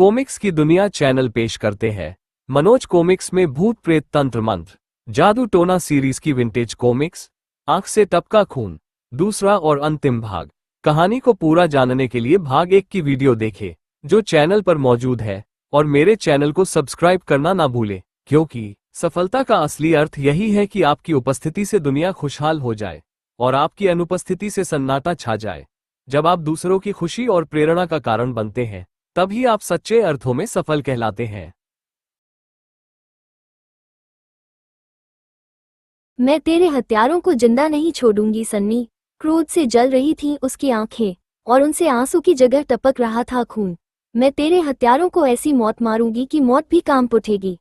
Comics की दुनिया channel पेश करते हैं मनोज कॉमिक्स में भूत प्रेत तंत्र मंत्र जादू टोना सीरीज की विंटेज कॉमिक्स आंख से टपका खून दूसरा और अंतिम भाग। कहानी को पूरा जानने के लिए भाग 1 की वीडियो देखें जो चैनल पर मौजूद है और मेरे चैनल को सब्सक्राइब करना ना भूलें, क्योंकि सफलता का असली अर्थ यही है कि आपकी उपस्थिति से दुनिया खुशहाल हो जाए और आपकी अनुपस्थिति से सन्नाटा छा जाए। जब आप दूसरों की खुशी और प्रेरणा का कारण बनते हैं तभी आप सच्चे अर्थों में सफल कहलाते हैं। मैं तेरे हत्यारों को जिंदा नहीं छोड़ूंगी। सन्नी क्रोध से जल रही थीं उसकी आंखें और उनसे आंसू की जगह टपक रहा था खून। मैं तेरे हत्यारों को ऐसी मौत मारूंगी कि मौत भी कांप उठेगी।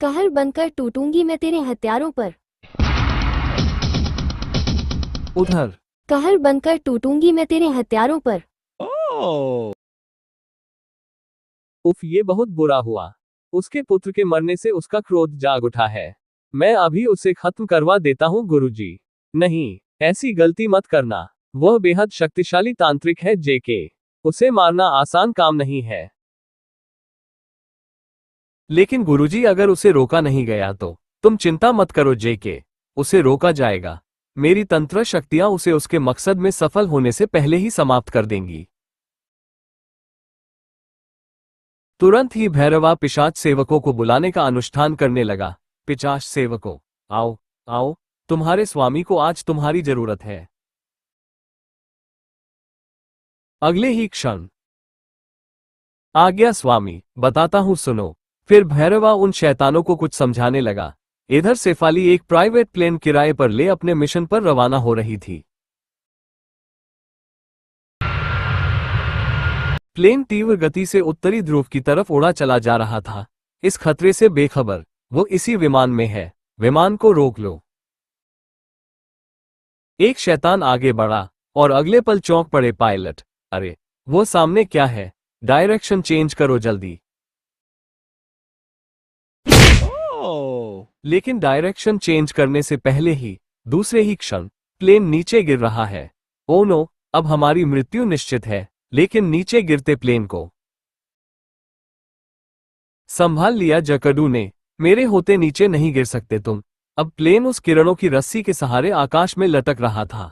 कहर बनकर टूटूंगी मैं तेरे हत्यारों पर। उधर कहर बनकर टूटूंगी मैं तेरे हत्यारों पर। उफ, ये बहुत बुरा हुआ। उसके पुत्र के मरने से उसका क्रोध जाग उठा है। मैं अभी उसे खत्म करवा देता हूँ गुरुजी। नहीं, ऐसी गलती मत करना। वह बेहद शक्तिशाली तांत्रिक है जेके। उसे मारना आसान काम नहीं है। लेकिन गुरुजी, अगर उसे रोका नहीं गया तो तुम चिंता मत करो जेके, उसे रोका जाएगा। मेरी तंत्र शक्तियां उसे उसके मकसद में सफल होने से पहले ही समाप्त कर देंगी। तुरंत ही भैरवा पिशाच सेवकों को बुलाने का अनुष्ठान करने लगा। पिशाच सेवकों, आओ आओ, तुम्हारे स्वामी को आज तुम्हारी जरूरत है। अगले ही क्षण, आज्ञा स्वामी, बताता हूं सुनो। फिर भैरवा उन शैतानों को कुछ समझाने लगा। इधर शेफाली एक प्राइवेट प्लेन किराए पर ले अपने मिशन पर रवाना हो रही थी। प्लेन तीव्र गति से उत्तरी ध्रुव की तरफ उड़ा चला जा रहा था। इस खतरे से बेखबर वो इसी विमान में है। विमान को रोक लो। एक शैतान आगे बढ़ा और अगले पल चौंक पड़े पायलट। अरे, वो सामने क्या है? डायरेक्शन चेंज करो जल्दी। लेकिन डायरेक्शन चेंज करने से पहले ही दूसरे ही क्षण प्लेन नीचे गिर रहा है। ओ नो, अब हमारी मृत्यु निश्चित है। लेकिन नीचे गिरते प्लेन को संभाल लिया जकड़ू ने। मेरे होते नीचे नहीं गिर सकते तुम। अब प्लेन उस किरणों की रस्सी के सहारे आकाश में लटक रहा था।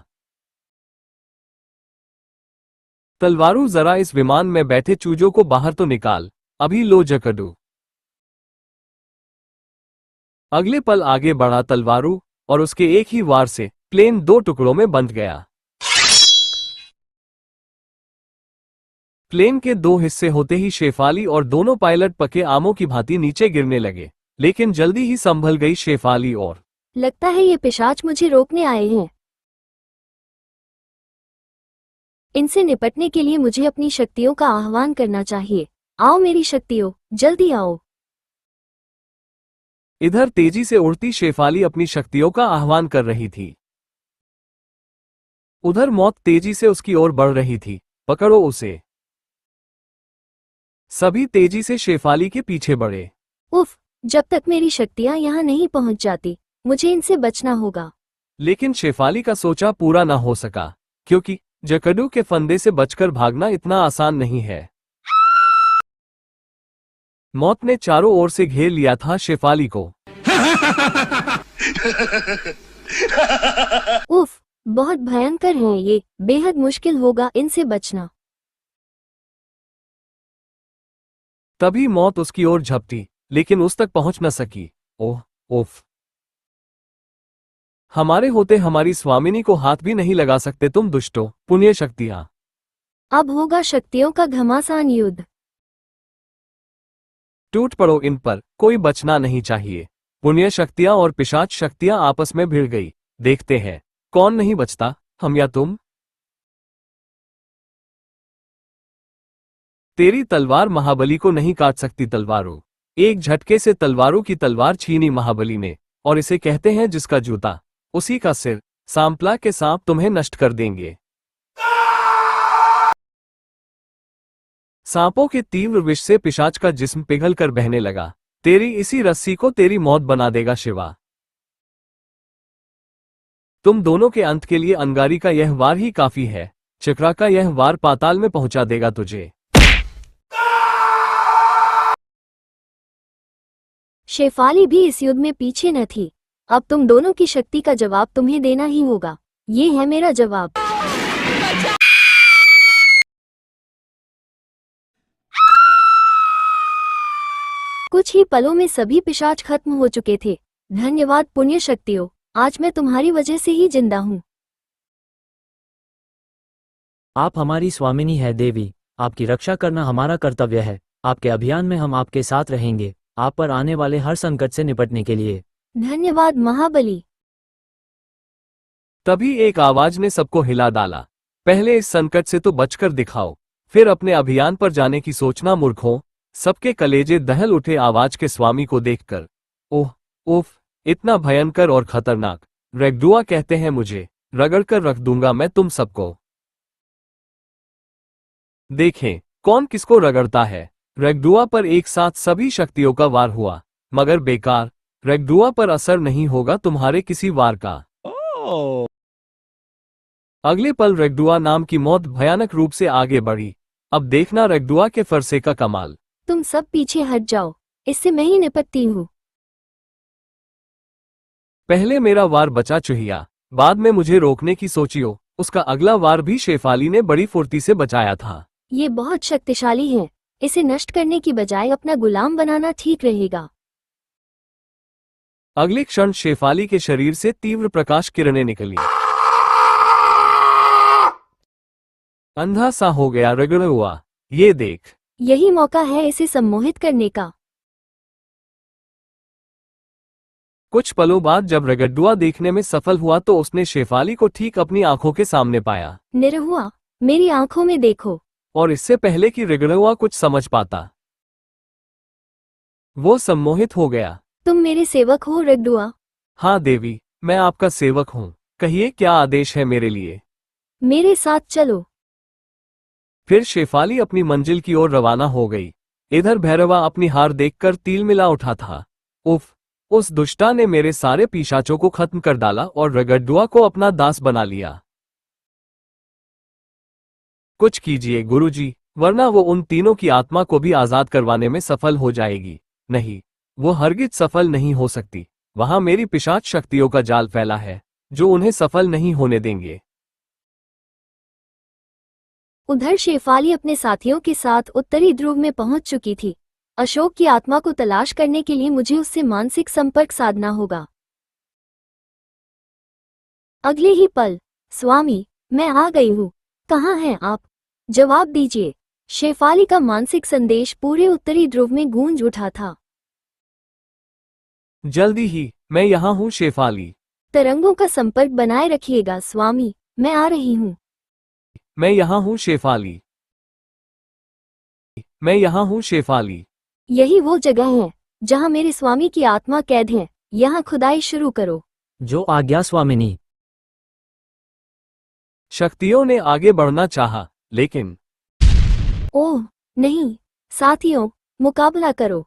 तलवारू, जरा इस विमान में बैठे चूजों को बाहर तो निकाल। अभी लो जकड़ू। अगले पल आगे बढ़ा तलवारू और उसके एक ही वार से प्लेन 2 टुकड़ों में बंट गया। प्लेन के 2 हिस्से होते ही शेफाली और दोनों पायलट पके आमों की भांति नीचे गिरने लगे। लेकिन जल्दी ही संभल गई शेफाली और लगता है ये पिशाच मुझे रोकने आए हैं। इनसे निपटने के लिए मुझे अपनी शक्तियों का आह्वान करना चाहिए। आओ मेरी शक्तियों, जल्दी आओ। इधर तेजी से उड़ती शेफाली अपनी शक्तियों का आह्वान कर रही थी। उधर मौत तेजी से उसकी ओर बढ़ रही थी। पकड़ो उसे। सभी तेजी से शेफाली के पीछे बढ़े। उफ, जब तक मेरी शक्तियां यहाँ नहीं पहुंच जाती मुझे इनसे बचना होगा। लेकिन शेफाली का सोचा पूरा न हो सका, क्योंकि जकड़ू के फंदे से बचकर भागना इतना आसान नहीं है। मौत ने चारों ओर से घेर लिया था शेफाली को। उफ, बहुत भयंकर हैं ये। बेहद मुश्किल होगा इनसे बचना। तभी मौत उसकी ओर झपटी, लेकिन उस तक पहुंच न सकी। ओह उफ, हमारे होते हमारी स्वामिनी को हाथ भी नहीं लगा सकते तुम दुष्टों। पुण्य शक्तियां, अब होगा शक्तियों का घमासान युद्ध। टूट पड़ो इन पर, कोई बचना नहीं चाहिए। पुण्य शक्तियां और पिशाच शक्तियां आपस में भिड़ गई। देखते हैं कौन नहीं बचता, हम या तुम। तेरी तलवार महाबली को नहीं काट सकती तलवारों। एक झटके से तलवारों की तलवार छीनी महाबली ने, और इसे कहते हैं जिसका जूता उसी का सिर। सांपला के सांप तुम्हें नष्ट कर देंगे। सांपों के तीव्र विष से पिशाच का जिस्म पिघल कर बहने लगा। तेरी इसी रस्सी को तेरी मौत बना देगा शिवा। तुम दोनों के अंत के लिए अंगारी का यह वार ही काफी है। चक्रा का यह वार पाताल में पहुंचा देगा तुझे। शेफाली भी इस युद्ध में पीछे न थी। अब तुम दोनों की शक्ति का जवाब तुम्हें देना ही होगा। ये है मेरा जवाब। कुछ ही पलों में सभी पिशाच खत्म हो चुके थे। धन्यवाद पुण्य शक्तियों, आज मैं तुम्हारी वजह से ही जिंदा हूँ। आप हमारी स्वामिनी है देवी, आपकी रक्षा करना हमारा कर्तव्य है। आपके अभियान में हम आपके साथ रहेंगे, आप पर आने वाले हर संकट से निपटने के लिए। धन्यवाद महाबली। तभी एक आवाज ने सबको हिला डाला। पहले इस संकट से तो बचकर दिखाओ, फिर अपने अभियान पर जाने की सोचना मूर्खों। सबके कलेजे दहल उठे आवाज के स्वामी को देखकर। ओह उफ, इतना भयंकर और खतरनाक। रेगडुआ कहते हैं मुझे, रगड़कर रख दूंगा मैं तुम सबको। देखें कौन किसको रगड़ता है। रेगडुआ पर एक साथ सभी शक्तियों का वार हुआ, मगर बेकार। रेगडुआ पर असर नहीं होगा तुम्हारे किसी वार का। अगले पल रेगडुआ नाम की मौत भयानक रूप से आगे बढ़ी। अब देखना रेगडुआ के फरसे का कमाल। तुम सब पीछे हट जाओ, इससे मैं ही निपटती हूँ। पहले मेरा वार बचा चुहिया, बाद में मुझे रोकने की सोचियो। उसका अगला वार भी शेफाली ने बड़ी फुर्ती से बचाया था। ये बहुत शक्तिशाली है, इसे नष्ट करने की बजाय अपना गुलाम बनाना ठीक रहेगा। अगले क्षण शेफाली के शरीर से तीव्र प्रकाश किरणें निकली। अंधा सा हो गया रेगडुआ, ये देख। यही मौका है इसे सम्मोहित करने का। कुछ पलों बाद जब रेगडुआ देखने में सफल हुआ तो उसने शेफाली को ठीक अपनी आंखों के सामने पाया। निरहुआ, मेरी आंखों में देखो। और इससे पहले कि रेगडुआ कुछ समझ पाता, वो सम्मोहित हो गया। तुम मेरे सेवक हो रेगडुआ? हाँ देवी, मैं आपका सेवक हूँ। कहिए क्या आदेश है मेरे लिए। मेरे साथ चलो। फिर शेफाली अपनी मंजिल की ओर रवाना हो गई। इधर भैरवा अपनी हार देखकर तिल मिला उठा था। उफ, उस दुष्टा ने मेरे सारे पिशाचों को खत्म कर डाला और रेगडुआ को अपना दास बना लिया। कुछ कीजिए गुरुजी, वरना वो उन तीनों की आत्मा को भी आजाद करवाने में सफल हो जाएगी। नहीं, वो हरगिज सफल नहीं हो सकती। वहां मेरी पिशाच शक्तियों का जाल फैला है, जो उन्हें सफल नहीं होने देंगे। उधर शेफाली अपने साथियों के साथ उत्तरी ध्रुव में पहुंच चुकी थी। अशोक की आत्मा को तलाश करने के लिए मुझे उससे मानसिक संपर्क साधना होगा। अगले ही पल, स्वामी, मैं आ गई हूँ। कहाँ हैं आप? जवाब दीजिए। शेफाली का मानसिक संदेश पूरे उत्तरी ध्रुव में गूंज उठा था। जल्दी ही, मैं यहाँ हूँ शेफाली। तरंगों का संपर्क बनाए रखिएगा स्वामी, मैं आ रही हूँ। मैं यहाँ हूँ शेफाली। मैं यहाँ हूँ शेफाली। यही वो जगह है जहाँ मेरे स्वामी की आत्मा कैद है। यहाँ खुदाई शुरू करो। जो आज्ञा स्वामिनी। शक्तियों ने आगे बढ़ना चाहा, लेकिन ओह नहीं, साथियों, मुकाबला करो।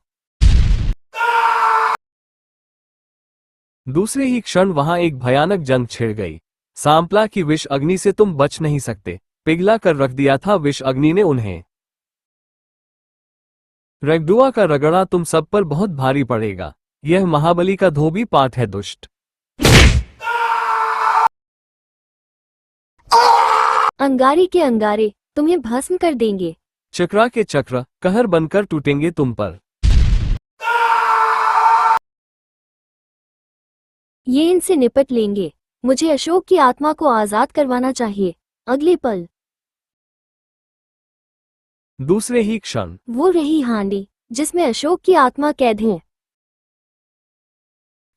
दूसरे ही क्षण वहां एक भयानक जंग छिड़ गई। सांपला की विष अग्नि से तुम बच नहीं सकते। पिघला कर रख दिया था विष अग्नि ने उन्हें। रेगडुआ का रगड़ा तुम सब पर बहुत भारी पड़ेगा। यह महाबली का धोबी पाठ है दुष्ट। अंगारे के अंगारे तुम्हें भस्म कर देंगे। चक्रा के चक्र कहर बनकर टूटेंगे तुम पर। ये इनसे निपट लेंगे। मुझे अशोक की आत्मा को आजाद करवाना चाहिए। अगले पल, दूसरे ही क्षण, वो रही हांडी जिसमें अशोक की आत्मा कैद है।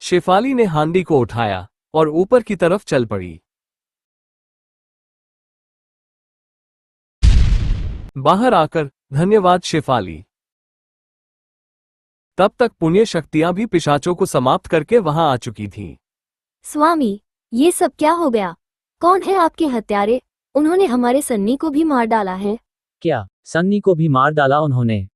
शेफाली ने हांडी को उठाया और ऊपर की तरफ चल पड़ी। बाहर आकर धन्यवाद शेफाली। तब तक पुण्य शक्तियां भी पिशाचों को समाप्त करके वहां आ चुकी थीं। स्वामी, ये सब क्या हो गया? कौन है आपके हत्यारे? उन्होंने हमारे सन्नी को भी मार डाला है। क्या सन्नी को भी मार डाला उन्होंने?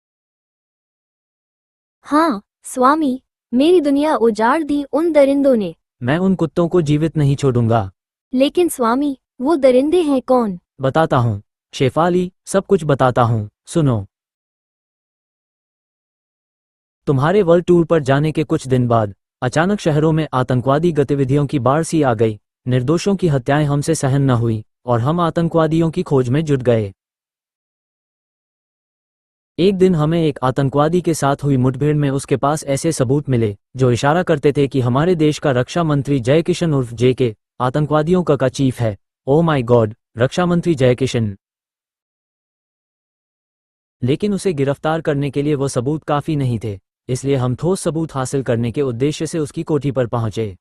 हाँ स्वामी, मेरी दुनिया उजाड़ दी उन दरिंदों ने। मैं उन कुत्तों को जीवित नहीं छोड़ूंगा। लेकिन स्वामी, वो दरिंदे हैं कौन? बताता हूँ शेफाली, सब कुछ बताता हूँ, सुनो। तुम्हारे वर्ल्ड टूर पर जाने के कुछ दिन बाद अचानक शहरों में आतंकवादी गतिविधियों की बाढ़ सी आ गई। निर्दोषों की हत्याएं हमसे सहन न हुई और हम आतंकवादियों की खोज में जुट गए। एक दिन हमें एक आतंकवादी के साथ हुई मुठभेड़ में उसके पास ऐसे सबूत मिले जो इशारा करते थे कि हमारे देश का रक्षा मंत्री जयकिशन उर्फ जेके आतंकवादियों का चीफ है। ओह माय गॉड, रक्षा मंत्री जयकिशन। लेकिन उसे गिरफ्तार करने के लिए वो सबूत काफी नहीं थे, इसलिए हम ठोस सबूत हासिल करने के उद्देश्य से उसकी कोठी पर पहुंचे।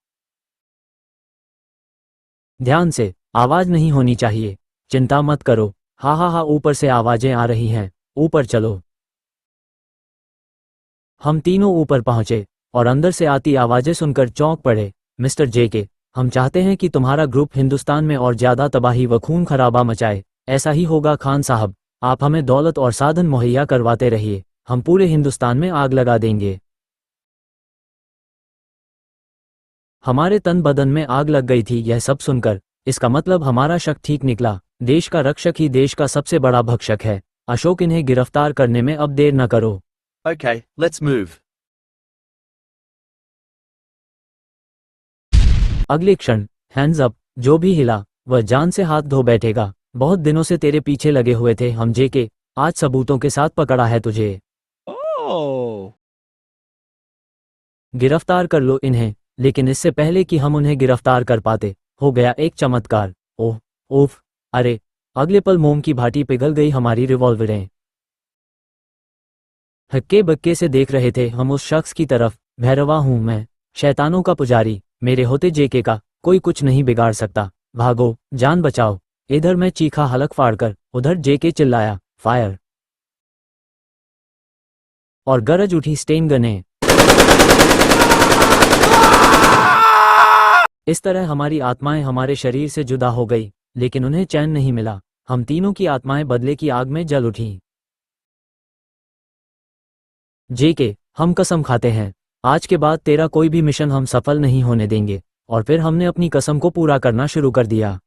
ध्यान से, आवाज नहीं होनी चाहिए, चिंता मत करो। हा हा हा, ऊपर से आवाजें आ रही हैं, ऊपर चलो। हम तीनों ऊपर पहुंचे और अंदर से आती आवाजें सुनकर चौंक पड़े। मिस्टर जेके, हम चाहते हैं कि तुम्हारा ग्रुप हिंदुस्तान में और ज्यादा तबाही व खून खराबा मचाए। ऐसा ही होगा खान साहब, आप हमें दौलत और साधन मुहैया करवाते रहिए, हम पूरे हिंदुस्तान में आग लगा देंगे। हमारे तन बदन में आग लग गई थी यह सब सुनकर। इसका मतलब हमारा शक ठीक निकला, देश का रक्षक ही देश का सबसे बड़ा भक्षक है। अशोक, इन्हें गिरफ्तार करने में अब देर न करो। Okay, let's move. अगले क्षण हैंड्स अप, जो भी हिला वह जान से हाथ धो बैठेगा। बहुत दिनों से तेरे पीछे लगे हुए थे हम जेके, आज सबूतों के साथ पकड़ा है तुझे। Oh. गिरफ्तार कर लो इन्हें, लेकिन इससे पहले कि हम उन्हें गिरफ्तार कर पाते हो गया एक चमत्कार। ओह ओफ, अरे, अगले पल मोम की भांति पिघल गई हमारी रिवॉल्वरें। हक्के बक्के से देख रहे थे हम उस शख्स की तरफ। भैरवा हूं मैं, शैतानों का पुजारी, मेरे होते जेके का कोई कुछ नहीं बिगाड़ सकता। भागो, जान बचाओ। इधर मैं चीखा हलक फाड़कर, उधर जेके चिल्लाया, फायर। और गरज उठी स्टेन गने। इस तरह हमारी आत्माएं हमारे शरीर से जुदा हो गई, लेकिन उन्हें चैन नहीं मिला। हम तीनों की आत्माएं बदले की आग में जल उठीं। जेके, हम कसम खाते हैं, आज के बाद तेरा कोई भी मिशन हम सफल नहीं होने देंगे। और फिर हमने अपनी कसम को पूरा करना शुरू कर दिया।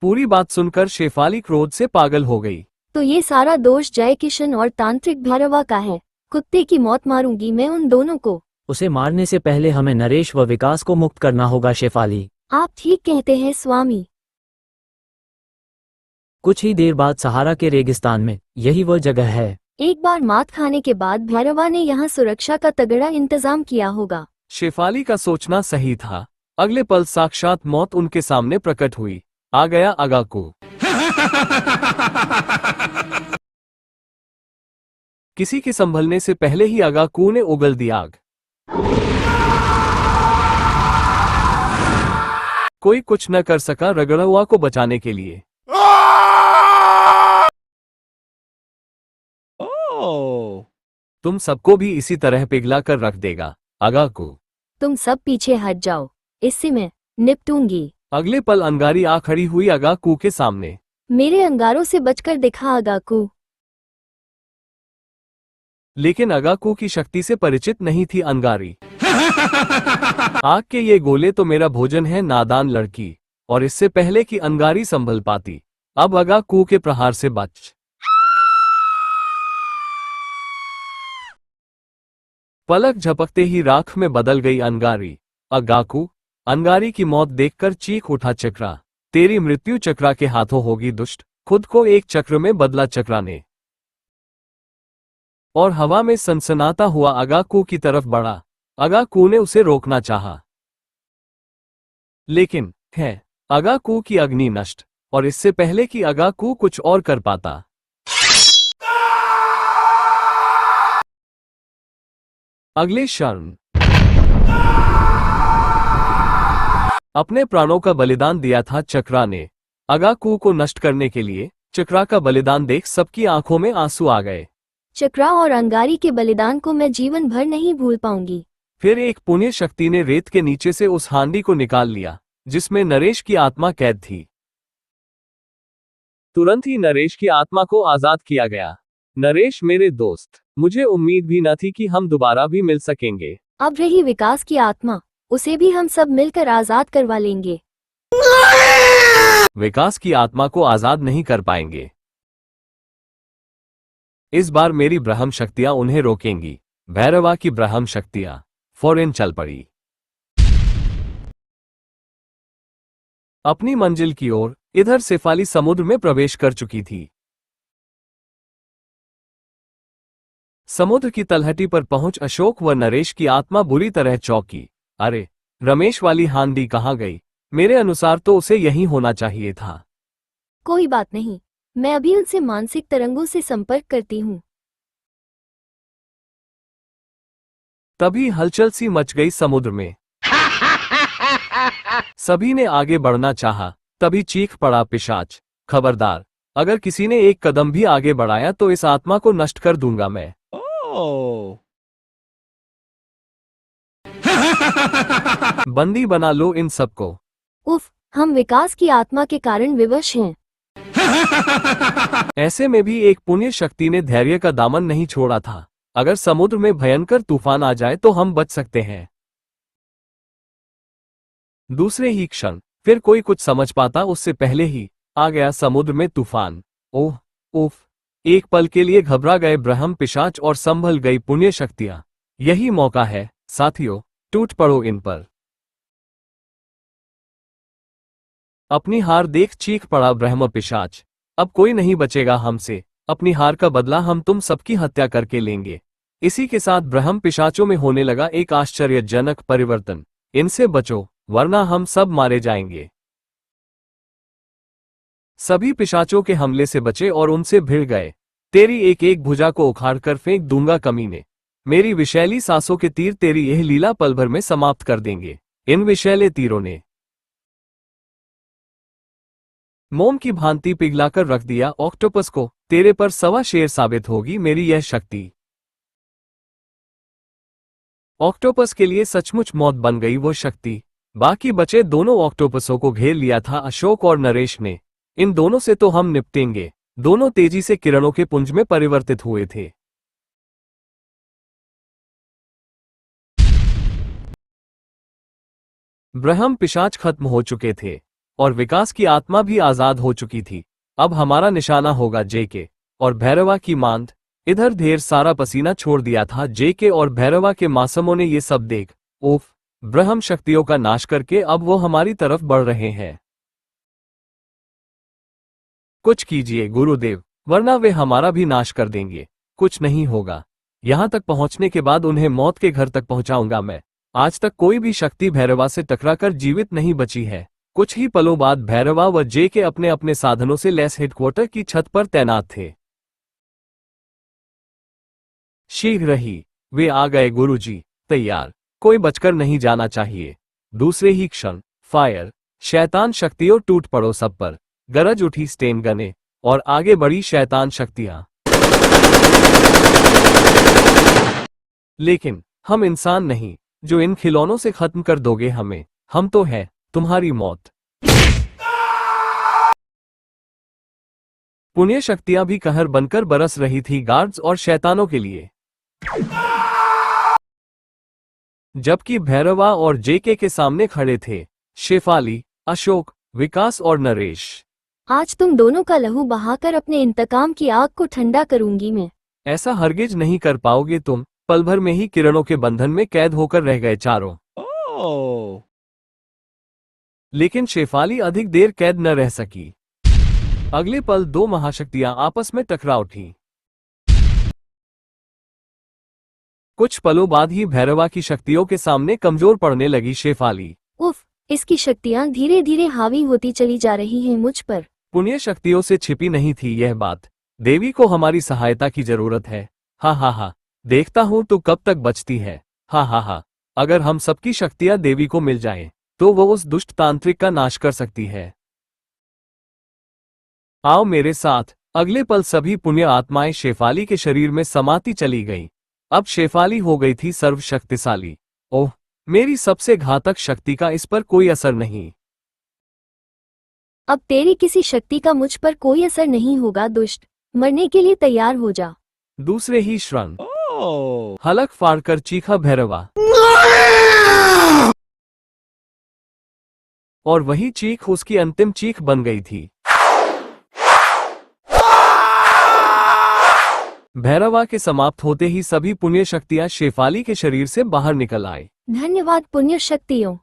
पूरी बात सुनकर शेफाली क्रोध से पागल हो गई। तो ये सारा दोष जयकिशन और तांत्रिक भैरवा का है। कुत्ते की मौत मारूंगी मैं उन दोनों को। उसे मारने से पहले हमें नरेश व विकास को मुक्त करना होगा शेफाली। आप ठीक कहते हैं स्वामी। कुछ ही देर बाद सहारा के रेगिस्तान में यही वह जगह है। एक बार मात खाने के बाद भैरवा ने यहाँ सुरक्षा का तगड़ा इंतजाम किया होगा। शेफाली का सोचना सही था। अगले पल साक्षात मौत उनके सामने प्रकट हुई। आ गया अगाकू। किसी के संभलने से पहले ही अगाकू ने उगल दी आग। कोई कुछ न कर सका रगड़ुआ को बचाने के लिए। Oh. तुम सबको भी इसी तरह पिघला कर रख देगा अगाकू। तुम सब पीछे हट जाओ, इससे मैं निपटूंगी। अगले पल अंगारी आ खड़ी हुई अगाकू के सामने। मेरे अंगारों से बचकर दिखा अगाकू। लेकिन अगाकू की शक्ति से परिचित नहीं थी अंगारी। आग के ये गोले तो मेरा भोजन है नादान लड़की। और इससे पहले कि अंगारी संभल पाती, अब अगाकू के प्रहार से बच। पलक झपकते ही राख में बदल गई अंगारी। अगाकू, अंगारी की मौत देखकर चीख उठा चक्रा। तेरी मृत्यु चक्रा के हाथों होगी दुष्ट। खुद को एक चक्र में बदला चक्रा ने और हवा में सनसनाता हुआ अगाकू की तरफ बढ़ा। अगाकू ने उसे रोकना चाहा, लेकिन है अगाकू की अग्नि नष्ट। और इससे पहले कि अगाकू कुछ और कर पाता, अगले क्षण अपने प्राणों का बलिदान दिया था चक्रा ने अगाकू को नष्ट करने के लिए। चक्रा का बलिदान देख सबकी आंखों में आंसू आ गए। चक्रा और अंगारी के बलिदान को मैं जीवन भर नहीं भूल पाऊंगी। फिर एक पुण्य शक्ति ने रेत के नीचे से उस हांडी को निकाल लिया जिसमें नरेश की आत्मा कैद थी। तुरंत ही नरेश की आत्मा को आजाद किया गया। नरेश मेरे दोस्त, मुझे उम्मीद भी न थी कि हम दोबारा भी मिल सकेंगे। अब रही विकास की आत्मा, उसे भी हम सब मिलकर आजाद करवा लेंगे। विकास की आत्मा को आजाद नहीं कर पाएंगे। इस बार मेरी ब्रह्म शक्तियां उन्हें रोकेंगी। भैरवा की ब्रह्म शक्तियां फौरन चल पड़ी अपनी मंजिल की ओर। इधर शेफाली समुद्र में प्रवेश कर चुकी थी। समुद्र की तलहटी पर पहुंच अशोक व नरेश की आत्मा बुरी तरह चौंकी। अरे, रमेश वाली हांडी कहाँ गई? मेरे अनुसार तो उसे यहीं होना चाहिए था। कोई बात नहीं, मैं अभी उनसे मानसिक तरंगों से संपर्क करती हूँ। तभी हलचल सी मच गई समुद्र में। सभी ने आगे बढ़ना चाहा, तभी चीख पड़ा पिशाच, खबरदार, अगर किसी ने एक कदम भी आगे बढ़ाया तो इस आत्मा को नष्ट कर दूंगा मैं। Oh. बंदी बना लो इन सबको। उफ, हम विकास की आत्मा के कारण विवश हैं। ऐसे में भी एक पुण्य शक्ति ने धैर्य का दामन नहीं छोड़ा था। अगर समुद्र में भयंकर तूफान आ जाए तो हम बच सकते हैं। दूसरे ही क्षण फिर कोई कुछ समझ पाता उससे पहले ही आ गया समुद्र में तूफान। ओह उफ, एक पल के लिए घबरा गए ब्रह्म पिशाच और संभल गई पुण्य शक्तियां। यही मौका है साथियों, टूट पड़ो इन पर। अपनी हार देख चीख पड़ा ब्रह्म पिशाच, अब कोई नहीं बचेगा हमसे। अपनी हार का बदला हम तुम सबकी हत्या करके लेंगे। इसी के साथ ब्रह्म पिशाचों में होने लगा एक आश्चर्यजनक परिवर्तन। इनसे बचो वरना हम सब मारे जाएंगे। सभी पिशाचों के हमले से बचे और उनसे भिड़ गए। तेरी एक एक भुजा को उखाड़कर फेंक दूंगा कमीने। मेरी विषैली सांसों के तीर तेरी यह लीला पल भर में समाप्त कर देंगे। इन विषैले तीरों ने मोम की भांति पिघलाकर रख दिया ऑक्टोपस को। तेरे पर सवा शेर साबित होगी मेरी यह शक्ति। ऑक्टोपस के लिए सचमुच मौत बन गई वो शक्ति। बाकी बचे दोनों ऑक्टोपसों को घेर लिया था अशोक और नरेश ने। इन दोनों से तो हम निपटेंगे। दोनों तेजी से किरणों के पुंज में परिवर्तित हुए थे। ब्रह्म पिशाच खत्म हो चुके थे और विकास की आत्मा भी आजाद हो चुकी थी। अब हमारा निशाना होगा जेके और भैरवा की मांद। इधर ढेर सारा पसीना छोड़ दिया था जेके और भैरवा के मासूमों ने ये सब देख। उफ, ब्रह्म शक्तियों का नाश करके अब वो हमारी तरफ बढ़ रहे हैं। कुछ कीजिए गुरुदेव, वरना वे हमारा भी नाश कर देंगे। कुछ नहीं होगा। यहां तक पहुंचने के बाद उन्हें मौत के घर तक पहुंचाऊंगा मैं। आज तक कोई भी शक्ति भैरवा से टकराकर जीवित नहीं बची है। कुछ ही पलों बाद भैरवा व जेके अपने अपने साधनों से लैस हेडक्वार्टर की छत पर तैनात थे। शीघ्र ही वे आ गए। गुरुजी तैयार, कोई बचकर नहीं जाना चाहिए। दूसरे ही क्षण फायर, शैतान शक्तियों टूट पड़ो सब पर। गरज उठी स्टेन गने और आगे बढ़ी शैतान शक्तियां। लेकिन हम इंसान नहीं जो इन खिलौनों से खत्म कर दोगे हमें। हम तो हैं तुम्हारी मौत। पुण्य शक्तियां भी कहर बनकर बरस रही थी गार्ड्स और शैतानों के लिए। जबकि भैरवा और जेके के सामने खड़े थे शेफाली, अशोक, विकास और नरेश। आज तुम दोनों का लहू बहाकर अपने इंतकाम की आग को ठंडा करूंगी मैं। ऐसा हरगिज नहीं कर पाओगे तुम। पल भर में ही किरणों के बंधन में कैद होकर रह गए चारों। Oh. लेकिन शेफाली अधिक देर कैद न रह सकी। अगले पल दो महाशक्तियां आपस में टकरा उठी। कुछ पलों बाद ही भैरवा की शक्तियों के सामने कमजोर पड़ने लगी शेफाली। उफ, इसकी शक्तियां धीरे धीरे हावी होती चली जा रही हैं मुझ पर। पुण्य शक्तियों से छिपी नहीं थी यह बात। देवी को हमारी सहायता की जरूरत है। हा हा हा, देखता हूं तू कब तक बचती है। हा हा हा, अगर हम सबकी शक्तियां देवी को मिल जाएं, तो वो उस दुष्ट तांत्रिक का नाश कर सकती है। आओ मेरे साथ। अगले पल सभी पुण्य आत्माएं शेफाली के शरीर में समाती चली गईं। अब शेफाली हो गई थी सर्वशक्तिशाली। ओह, मेरी सबसे घातक शक्ति का इस पर कोई असर नहीं। अब तेरी किसी शक्ति का मुझ पर कोई असर नहीं होगा दुष्ट। मरने के लिए तैयार हो जा। दूसरे ही क्षण Oh. हलक फाड़कर चीखा भैरवा। और वही चीख उसकी अंतिम चीख बन गई थी। भैरवा के समाप्त होते ही सभी पुण्य शक्तियां शेफाली के शरीर से बाहर निकल आए। धन्यवाद पुण्य शक्तियों।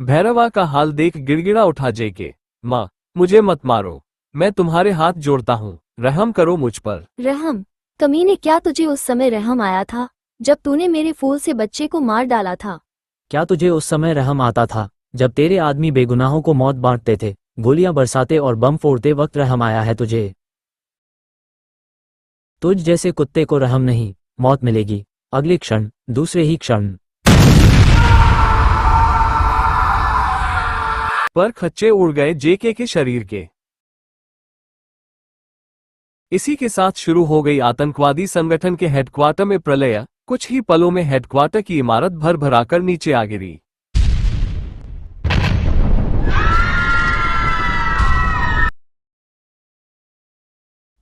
भैरवा का हाल देख गिड़गिड़ा उठा जेके। माँ, मुझे मत मारो, मैं तुम्हारे हाथ जोड़ता हूँ, रहम करो मुझ पर। रहम? कमीने, क्या तुझे उस समय रहम आया था जब तूने मेरे फूल से बच्चे को मार डाला था? क्या तुझे उस समय रहम आता था जब तेरे आदमी बेगुनाहों को मौत बांटते थे, गोलियां बरसाते और बम फोड़ते वक्त रहम आया है तुझे? तुझ जैसे कुत्ते को रहम नहीं, मौत मिलेगी अगले क्षण, दूसरे ही क्षण। पर खच्चे उड़ गए जेके के शरीर के। इसी के साथ शुरू हो गई आतंकवादी संगठन के हेडक्वार्टर में प्रलय। कुछ ही पलों में हेडक्वार्टर की इमारत भर भराकर नीचे आ गिरी।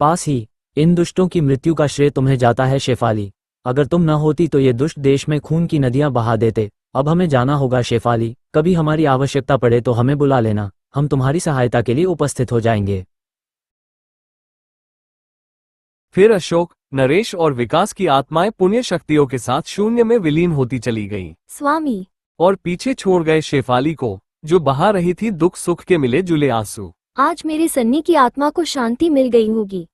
पास ही इन दुष्टों की मृत्यु का श्रेय तुम्हें जाता है शेफाली। अगर तुम न होती तो ये दुष्ट देश में खून की नदियां बहा देते। अब हमें जाना होगा शेफाली, कभी हमारी आवश्यकता पड़े तो हमें बुला लेना, हम तुम्हारी सहायता के लिए उपस्थित हो जाएंगे। फिर अशोक, नरेश और विकास की आत्माएं पुण्य शक्तियों के साथ शून्य में विलीन होती चली गईं। स्वामी। और पीछे छोड़ गए शेफाली को, जो बहा रही थी दुख सुख के मिले जुले आंसू। आज मेरे सन्नी की आत्मा को शांति मिल गई होगी।